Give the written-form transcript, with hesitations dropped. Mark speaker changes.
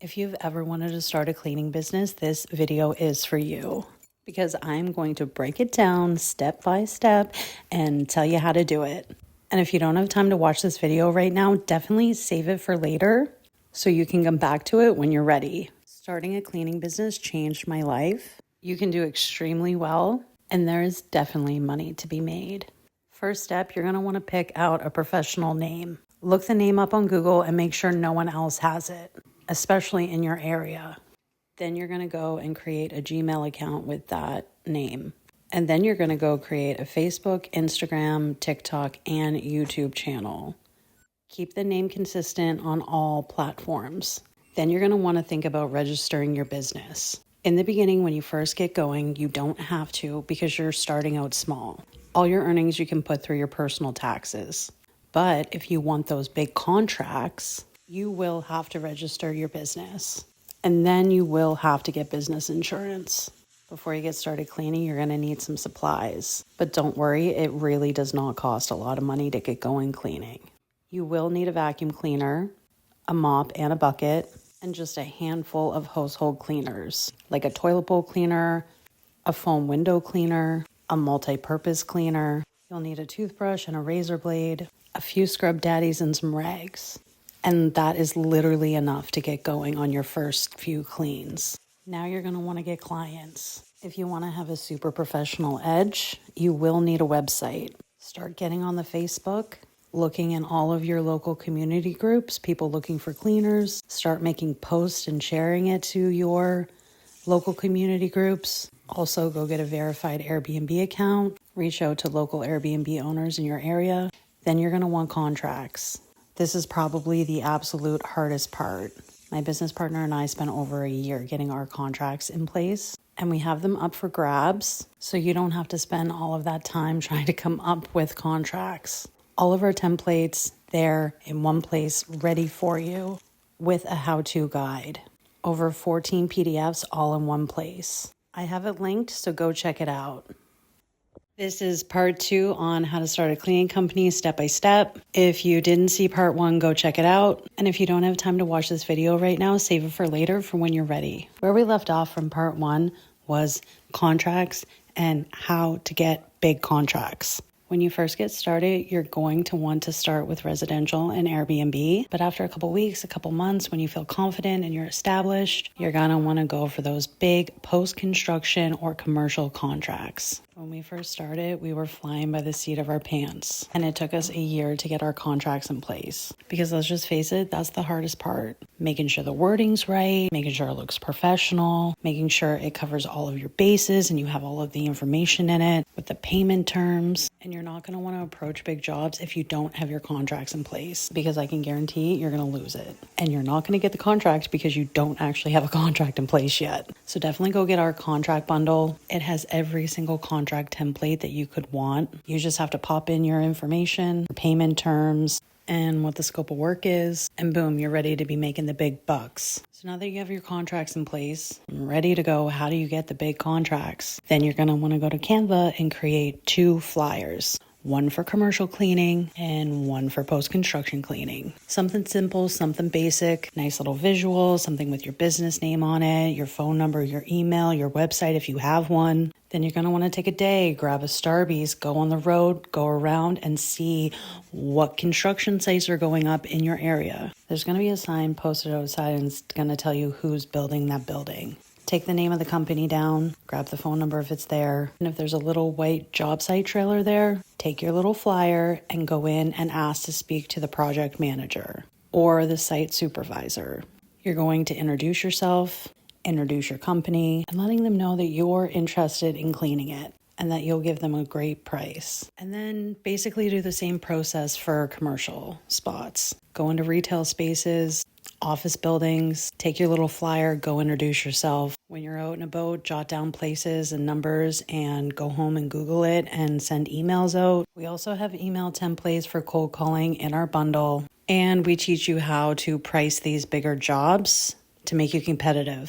Speaker 1: If you've ever wanted to start a cleaning business, this video is for you because I'm going to break it down step by step and tell you how to do it. And if you don't have time to watch this video right now, definitely save it for later so you can come back to it when you're ready. Starting a cleaning business changed my life. You can do extremely well, and there is definitely money to be made. First step, you're going to want to pick out a professional name. Look the name up on Google and make sure no one else has it, especially in your area. Then you're going to go and create a Gmail account with that name. And then you're going to go create a Facebook, Instagram, TikTok, and YouTube channel. Keep the name consistent on all platforms. Then you're going to want to think about registering your business. In the beginning, when you first get going, you don't have to because you're starting out small. All your earnings you can put through your personal taxes. But if you want those big contracts, you will have to register your business. And then you will have to get business insurance. Before you get started cleaning, you're going to need some supplies. But don't worry, it really does not cost a lot of money to get going cleaning. You will need a vacuum cleaner, a mop and a bucket, and just a handful of household cleaners, like a toilet bowl cleaner, a foam window cleaner, a multi-purpose cleaner. You'll need a toothbrush and a razor blade, a few scrub daddies, and some rags. And that is literally enough to get going on your first few cleans. Now you're going to want to get clients. If you want to have a super professional edge, you will need a website. Start getting on the Facebook, looking in all of your local community groups, people looking for cleaners. Start making posts and sharing it to your local community groups. Also, go get a verified Airbnb account. Reach out to local Airbnb owners in your area. Then you're going to want contracts. This is probably the absolute hardest part. My business partner and I spent over a year getting our contracts in place, and we have them up for grabs, so you don't have to spend all of that time trying to come up with contracts. All of our templates there in one place, ready for you, with a how-to guide. Over 14 PDFs all in one place. I have it linked, so go check it out. This is part 2 on how to start a cleaning company step by step. If you didn't see part 1, go check it out. And if you don't have time to watch this video right now, save it for later for when you're ready. Where we left off from part 1 was contracts and how to get big contracts. When you first get started, you're going to want to start with residential and Airbnb. But after a couple weeks, a couple months, when you feel confident and you're established, you're going to want to go for those big post-construction or commercial contracts. When we first started, we were flying by the seat of our pants. And it took us a year to get our contracts in place. Because let's just face it, that's the hardest part. Making sure the wording's right, making sure it looks professional, making sure it covers all of your bases and you have all of the information in it with the payment terms. And you're not going to want to approach big jobs if you don't have your contracts in place, because I can guarantee you're going to lose it. And you're not going to get the contract because you don't actually have a contract in place yet. So definitely go get our contract bundle. It has every single contract template that you could want. You just have to pop in your information, your payment terms, and what the scope of work is, and boom, you're ready to be making the big bucks. So now that you have your contracts in place, ready to go, how do you get the big contracts? Then you're going to want to go to Canva and create 2 flyers. One for commercial cleaning and one for post-construction cleaning. Something simple, something basic, nice little visual, something with your business name on it, your phone number, your email, your website if you have one. Then you're going to want to take a day, grab a Starbucks, go on the road, go around and see what construction sites are going up in your area. There's going to be a sign posted outside and it's going to tell you who's building that building. Take the name of the company down, grab the phone number if it's there. And if there's a little white job site trailer there, take your little flyer and go in and ask to speak to the project manager or the site supervisor. You're going to introduce yourself, introduce your company, and letting them know that you're interested in cleaning it and that you'll give them a great price. And then basically do the same process for commercial spots. Go into retail spaces, office buildings, take your little flyer, go introduce yourself. When you're out and about, jot down places and numbers and go home and Google it and send emails out. We also have email templates for cold calling in our bundle. And we teach you how to price these bigger jobs to make you competitive.